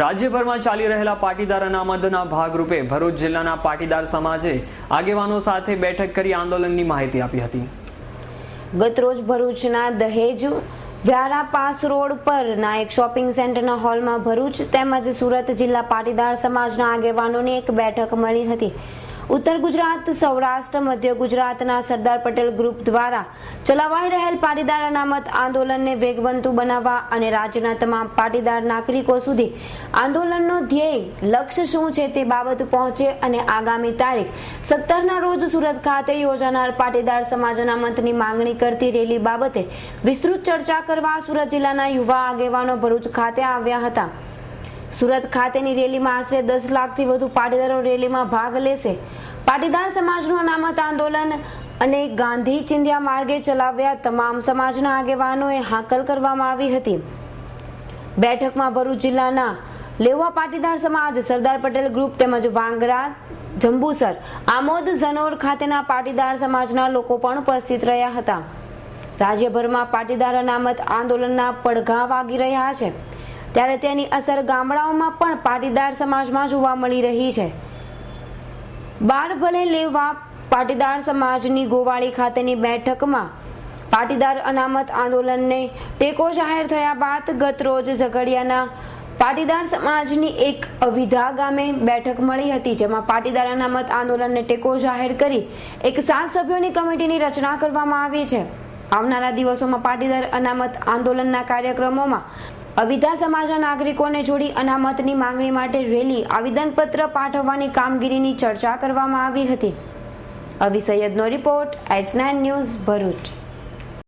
રાજ્યભરમાં ચાલી રહેલા પાટીદાર અનામતના ભાગરૂપે ભરૂચ જિલ્લાના પાટીદાર સમાજે આગેવાનો સાથે બેઠક કરી આંદોલનની માહિતી આપી હતી. ગતરોજ ભરૂચના દહેજ વ્યારા પાસ રોડ પરના એક શોપિંગ સેન્ટરના હોલમાં ભરૂચ તેમજ સુરત જિલ્લા પાટીદાર સમાજના આગેવાનોની એક બેઠક મળી હતી. ઉત્તર ગુજરાત, સૌરાષ્ટ્ર, મધ્ય ગુજરાતના સરદાર પટેલ ગ્રુપ દ્વારા ચલાવાઈ રહેલ પાટીદાર અનામત આંદોલનને વેગવંતું બનાવવા અને રાજ્યના તમામ પાટીદાર નાગરિકો સુધી આંદોલનનો ધ્યેય લક્ષ્ય શું છે તે બાબત પહોંચે અને આગામી તારીખ 17ના રોજ સુરત ખાતે યોજાનાર પાટીદાર સમાજ અનામતની માંગણી કરતી રેલી બાબતે વિસ્તૃત ચર્ચા કરવા સુરત જિલ્લાના યુવા આગેવાનો ભરૂચ ખાતે આવ્યા હતા. સુરત ખાતેની રેલીમાં આશરે 10 લાખથી વધુ પાટીદારો રેલીમાં ભાગ લેશે. પાટીદાર સમાજનું અનામત આંદોલન અને ગાંધી ચિંધ્યા માર્ગે ચલાવ્યા તમામ સમાજના આગેવાનોએ હાકલ કરવામાં આવી હતી. બેઠકમાં ભરૂચ જિલ્લાના લેવા પાટીદાર સમાજ, સરદાર પટેલ ગ્રુપ તેમજ વાંગરા, જંબુસર, આમોદ, ઝનોર ખાતેના પાટીદાર સમાજના લોકો પણ ઉપસ્થિત રહ્યા હતા. રાજ્યભરમાં પાટીદાર અનામત આંદોલનના પડઘા વાગી રહ્યા છે ત્યારે તેની અસર ગામડાઓમાં પણ પાટીદાર સમાજમાં જોવા મળી રહી છે. બારભલે લેવા પાટીદાર સમાજની ગોવાળી ખાતેની બેઠકમાં પાટીદાર અનામત આંદોલનને ટેકો જાહેર થયા બાદ ગત રોજ ઝઘડિયાના પાટીદાર સમાજની એક અવિધા ગામે બેઠક મળી હતી, જેમાં પાટીદાર અનામત આંદોલનને ટેકો જાહેર કરી એક 7 સભ્યોની કમિટીની રચના કરવામાં આવી છે. આવનારા દિવસોમાં પાટીદાર અનામત આંદોલનના કાર્યક્રમોમાં અવિધા સમાજના નાગરિકોને જોડી અનામતની માંગણી માટે રેલી, આવેદનપત્ર પાઠવવાની કામગીરીની ચર્ચા કરવામાં આવી હતી. અવી સૈયદનો રિપોર્ટ, S9 ન્યૂઝ, ભરૂચ.